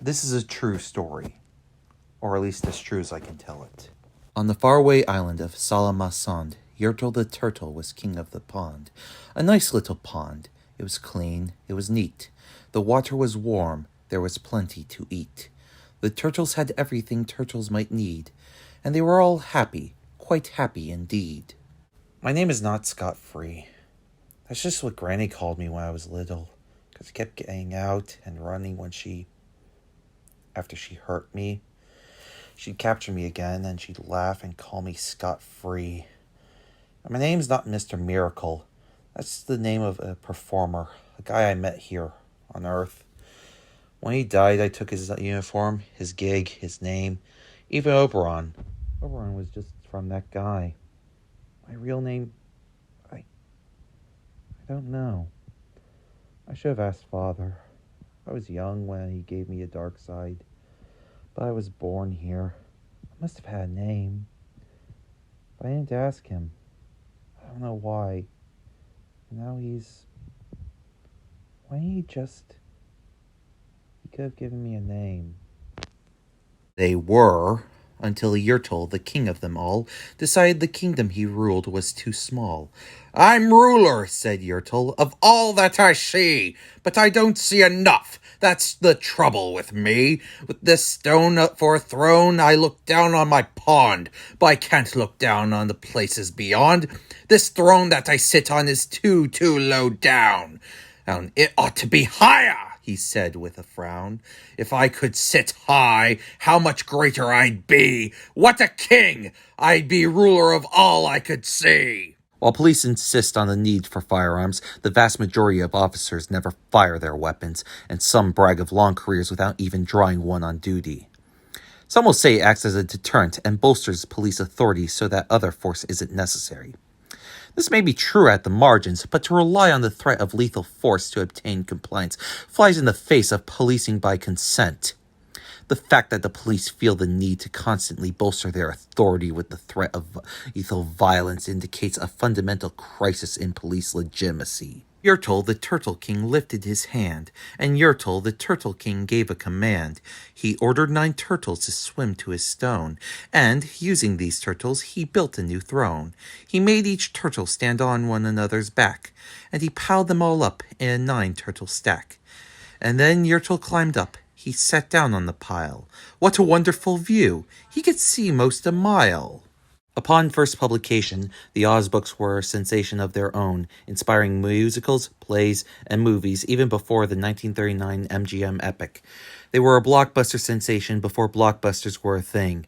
This is a true story, or at least as true as I can tell it. On the faraway island of Salamasond, Yertle the turtle was king of the pond. A nice little pond. It was clean, it was neat. The water was warm, there was plenty to eat. The turtles had everything turtles might need, and they were all happy, quite happy indeed. My name is not Scot-Free. That's just what Granny called me when I was little, because I kept getting out and running after she hurt me. She'd capture me again, and she'd laugh and call me Scot-Free. My name's not Mr. Miracle. That's the name of a performer, a guy I met here on Earth. When he died, I took his uniform, his gig, his name, even Oberon. Oberon was just from that guy. My real name, I don't know. I should have asked Father. I was young when he gave me a dark side, but I was born here. I must have had a name. But I didn't ask him. I don't know why. And now why didn't he could have given me a name. They were, until Yertle, the king of them all, decided the kingdom he ruled was too small. "I'm ruler," said Yertle, "of all that I see, but I don't see enough. That's the trouble with me. With this stone for a throne, I look down on my pond, but I can't look down on the places beyond. This throne that I sit on is too low down. And it ought to be higher," he said with a frown. "If I could sit high, how much greater I'd be. What a king! I'd be ruler of all I could see." While police insist on the need for firearms, the vast majority of officers never fire their weapons, and some brag of long careers without even drawing one on duty. Some will say it acts as a deterrent and bolsters police authority so that other force isn't necessary. This may be true at the margins, but to rely on the threat of lethal force to obtain compliance flies in the face of policing by consent. The fact that the police feel the need to constantly bolster their authority with the threat of lethal violence indicates a fundamental crisis in police legitimacy. Yertle the Turtle King lifted his hand, and Yertle the Turtle King gave a command. He ordered 9 turtles to swim to his stone, and, using these turtles, he built a new throne. He made each turtle stand on one another's back, and he piled them all up in a 9-turtle stack. And then Yertle climbed up. He sat down on the pile. What a wonderful view! He could see most a mile. Upon first publication, the Oz books were a sensation of their own, inspiring musicals, plays, and movies even before the 1939 MGM epic. They were a blockbuster sensation before blockbusters were a thing,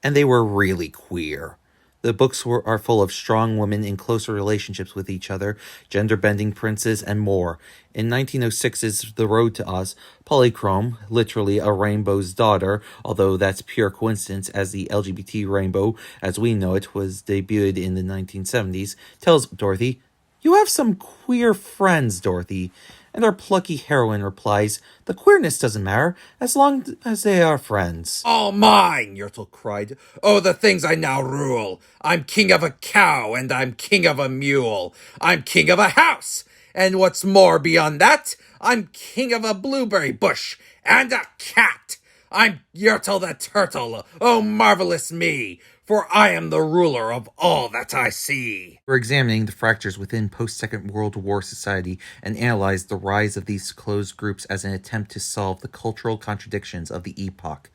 and they were really queer. The books are full of strong women in closer relationships with each other, gender-bending princes, and more. In 1906's The Road to Oz, Polychrome, literally a rainbow's daughter, although that's pure coincidence as the LGBT rainbow, as we know it, was debuted in the 1970s, tells Dorothy, "You have some queer friends, Dorothy." And our plucky heroine replies, "The queerness doesn't matter, as long as they are friends." "All mine!" Yertle cried. "Oh, the things I now rule! I'm king of a cow, and I'm king of a mule. I'm king of a house! And what's more beyond that, I'm king of a blueberry bush, and a cat! I'm Yertle the Turtle, oh marvelous me! For I am the ruler of all that I see." We're examining the fractures within post-Second World War society and analyze the rise of these closed groups as an attempt to solve the cultural contradictions of the epoch.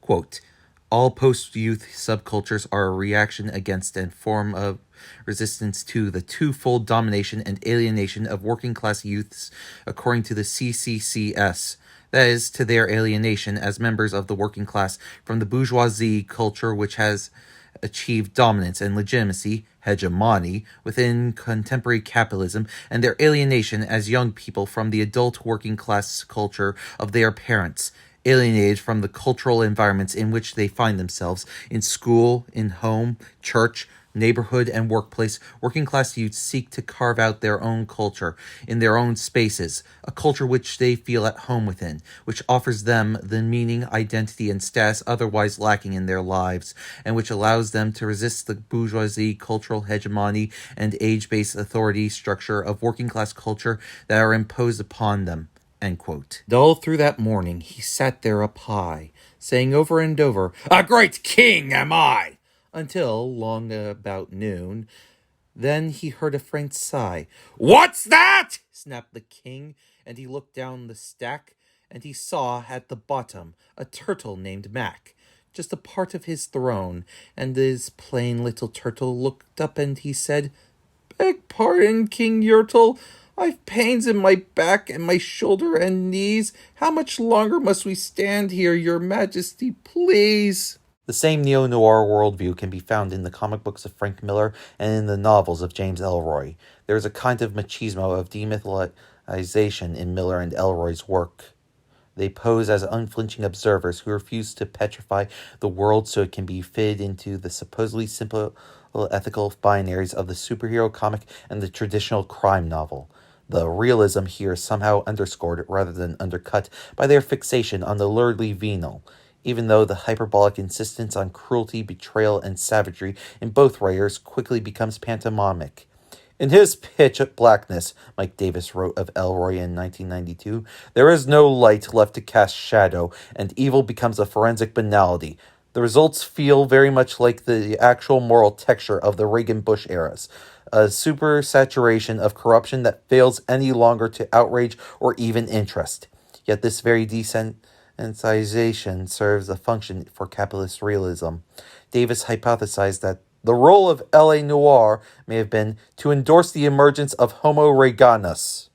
Quote, "All post-youth subcultures are a reaction against and form of resistance to the twofold domination and alienation of working-class youths according to the CCCS. That is, to their alienation as members of the working class from the bourgeoisie culture which has achieved dominance and legitimacy, hegemony, within contemporary capitalism, and their alienation as young people from the adult working class culture of their parents, alienated from the cultural environments in which they find themselves, in school, in home, church, neighborhood, and workplace. Working class youths seek to carve out their own culture in their own spaces, a culture which they feel at home within, which offers them the meaning, identity, and status otherwise lacking in their lives, and which allows them to resist the bourgeoisie, cultural hegemony, and age-based authority structure of working class culture that are imposed upon them. End quote. And all through that morning he sat there up high, saying over and over, "A great king am I!" Until, long about noon, then he heard a faint sigh. "What's that?" snapped the king, and he looked down the stack, and he saw at the bottom a turtle named Mac, just a part of his throne, and this plain little turtle looked up and he said, "Beg pardon, King Yertle. I've pains in my back and my shoulder and knees. How much longer must we stand here, your majesty, please?" The same neo-noir worldview can be found in the comic books of Frank Miller and in the novels of James Ellroy. There is a kind of machismo of demythologization in Miller and Ellroy's work. They pose as unflinching observers who refuse to petrify the world so it can be fitted into the supposedly simple ethical binaries of the superhero comic and the traditional crime novel. The realism here is somehow underscored rather than undercut by their fixation on the luridly venal, even though the hyperbolic insistence on cruelty, betrayal, and savagery in both writers quickly becomes pantomimic. In his pitch blackness, Mike Davis wrote of Ellroy in 1992, there is no light left to cast shadow, and evil becomes a forensic banality. The results feel very much like the actual moral texture of the Reagan-Bush eras, a supersaturation of corruption that fails any longer to outrage or even interest. Yet this very desensitization serves a function for capitalist realism. Davis hypothesized that the role of L.A. Noir may have been to endorse the emergence of Homo Reganus.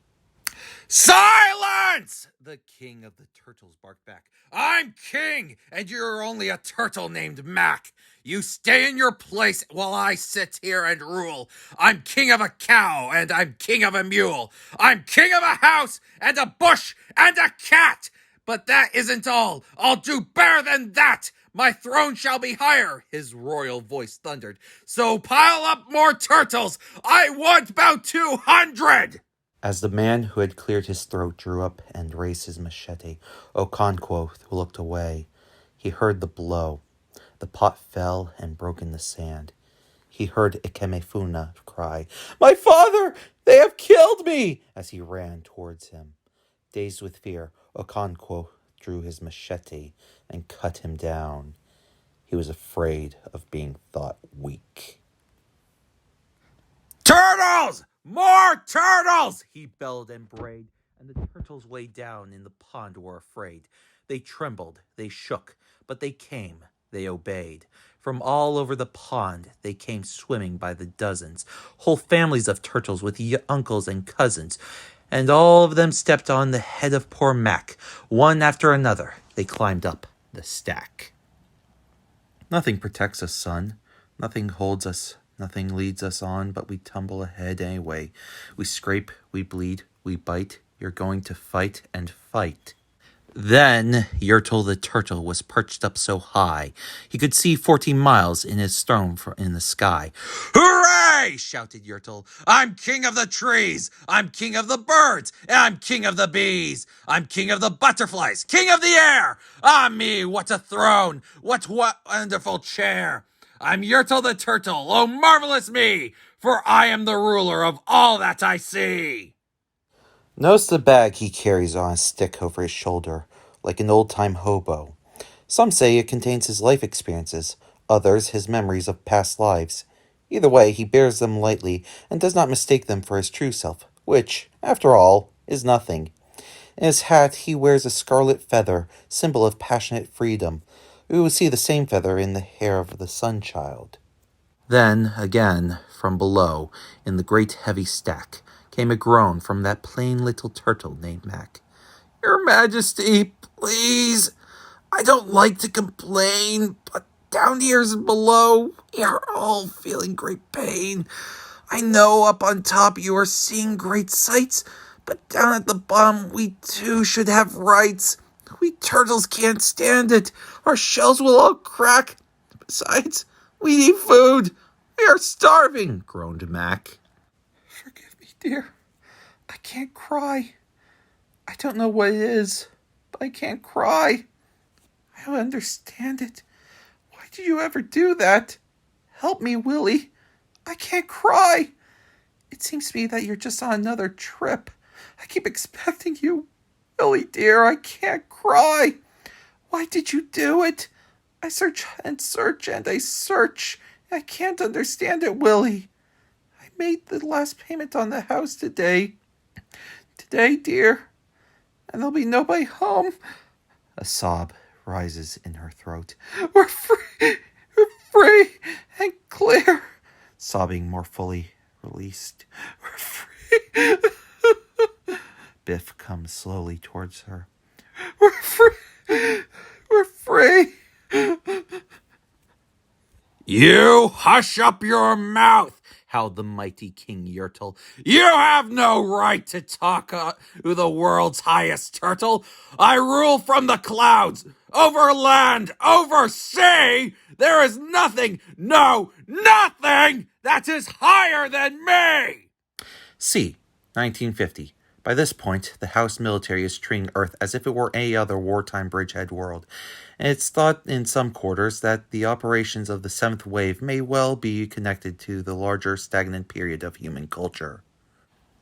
"Silence!" the king of the turtles barked back. "I'm king, and you're only a turtle named Mac. You stay in your place while I sit here and rule. I'm king of a cow, and I'm king of a mule. I'm king of a house, and a bush, and a cat. But that isn't all. I'll do better than that. My throne shall be higher," his royal voice thundered. "So pile up more turtles. I want about 200! As the man who had cleared his throat drew up and raised his machete, Okonkwo looked away. He heard the blow. The pot fell and broke in the sand. He heard Ikemefuna cry, "My father! They have killed me!" as he ran towards him. Dazed with fear, Okonkwo drew his machete and cut him down. He was afraid of being thought weak. "Turtles! More turtles!" he bellowed and brayed, and the turtles way down in the pond were afraid. They trembled, they shook, but they came, they obeyed. From all over the pond they came swimming by the dozens, whole families of turtles with uncles and cousins, and all of them stepped on the head of poor Mac. One after another, they climbed up the stack. Nothing protects us, son. Nothing holds us. Nothing leads us on, but we tumble ahead anyway. We scrape, we bleed, we bite. You're going to fight and fight. Then Yertle the turtle was perched up so high he could see 14 miles in his throne in the sky. "Hooray!" shouted Yertle. "I'm king of the trees! I'm king of the birds! And I'm king of the bees! I'm king of the butterflies! King of the air! Ah me, what a throne! What wonderful chair! I'm Yertle the turtle! Oh, marvelous me! For I am the ruler of all that I see!" Notice the bag he carries on a stick over his shoulder, like an old-time hobo. Some say it contains his life experiences, others his memories of past lives. Either way, he bears them lightly and does not mistake them for his true self, which, after all, is nothing. In his hat he wears a scarlet feather, symbol of passionate freedom. We will see the same feather in the hair of the Sun-Child. Then, again, from below, in the great heavy stack, came a groan from that plain little turtle named Mac. "Your Majesty, please. I don't like to complain, but down here and below, we are all feeling great pain. I know up on top you are seeing great sights, but down at the bottom we too should have rights. We turtles can't stand it. Our shells will all crack. Besides, we need food. We are starving," groaned Mac. "Forgive me, dear. I can't cry. I don't know what it is, but I can't cry. I don't understand it. Why did you ever do that? Help me, Willie. I can't cry. It seems to me that you're just on another trip. I keep expecting you, Willie dear, I can't cry. Why did you do it? I search and search and I search. I can't understand it, Willie. I made the last payment on the house today. Today, dear. And there'll be nobody home. A sob rises in her throat. We're free. We're free and clear. Sobbing more fully released. We're free. Biff comes slowly towards her. We're free. We're free. You hush up your mouth, howled the mighty King Yertle. You have no right to talk to the world's highest turtle. I rule from the clouds, over land, over sea. There is nothing, no, nothing that is higher than me. C. 1950. By this point, the House military is treating Earth as if it were any other wartime bridgehead world, and it's thought in some quarters that the operations of the seventh wave may well be connected to the larger stagnant period of human culture.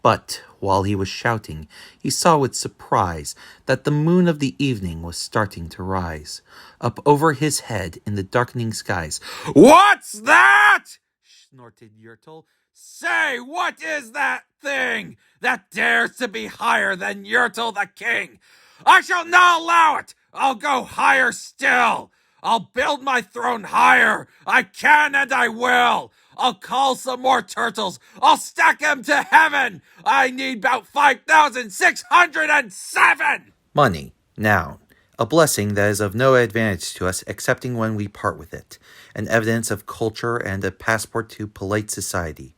But while he was shouting, he saw with surprise that the moon of the evening was starting to rise, up over his head in the darkening skies. What's that? Snorted Yertle. Say, what is that thing that dares to be higher than Yertle the King? I shall not allow it. I'll go higher still. I'll build my throne higher. I can and I will. I'll call some more turtles. I'll stack them to heaven. I need about 5,607. Money, noun. A blessing that is of no advantage to us excepting when we part with it. An evidence of culture and a passport to polite society.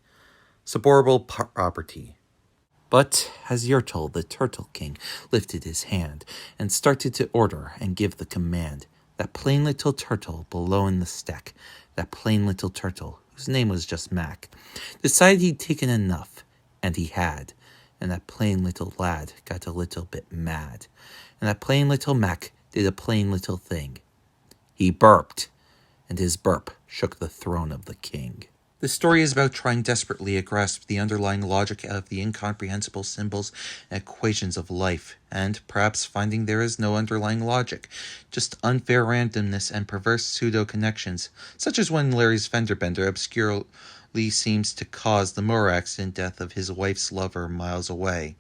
Suborbital property. But as Yertle, the Turtle King, lifted his hand and started to order and give the command, that plain little turtle below in the stack, that plain little turtle, whose name was just Mac, decided he'd taken enough, and he had, and that plain little lad got a little bit mad, and that plain little Mac did a plain little thing. He burped, and his burp shook the throne of the king. The story is about trying desperately to grasp the underlying logic of the incomprehensible symbols and equations of life, and perhaps finding there is no underlying logic, just unfair randomness and perverse pseudo-connections, such as when Larry's fender bender obscurely seems to cause the motor accident death of his wife's lover miles away.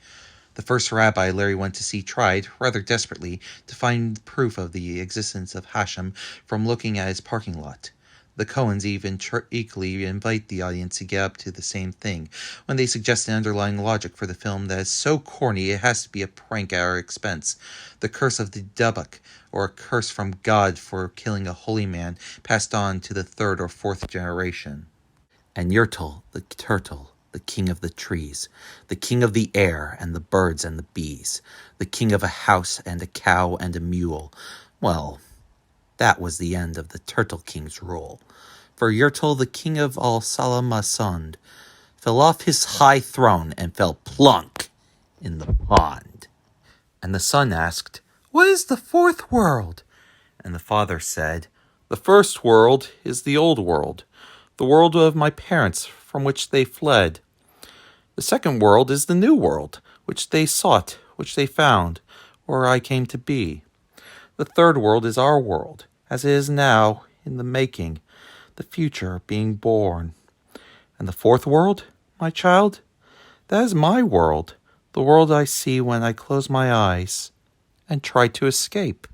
The first rabbi Larry went to see tried, rather desperately, to find proof of the existence of Hashem from looking at his parking lot. The Coens even equally invite the audience to get up to the same thing, when they suggest an underlying logic for the film that is so corny it has to be a prank at our expense. The curse of the Dubbuck, or a curse from God for killing a holy man, passed on to the third or fourth generation. And Yertle, the turtle, the king of the trees, the king of the air and the birds and the bees, the king of a house and a cow and a mule, well, that was the end of the Turtle King's rule. For Yertle, the king of all Salamasund, fell off his high throne and fell plunk in the pond. And the son asked, What is the fourth world? And the father said, The first world is the old world, the world of my parents from which they fled. The second world is the new world, which they sought, which they found, where I came to be. The third world is our world, as it is now, in the making, the future being born. And the fourth world, my child? That is my world, the world I see when I close my eyes and try to escape.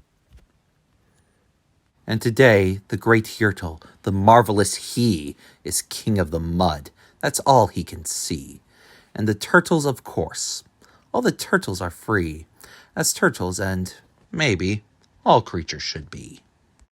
And today, the great Yertle, the marvelous he, is king of the mud. That's all he can see. And the turtles, of course. All the turtles are free, as turtles and, maybe, all creatures should be.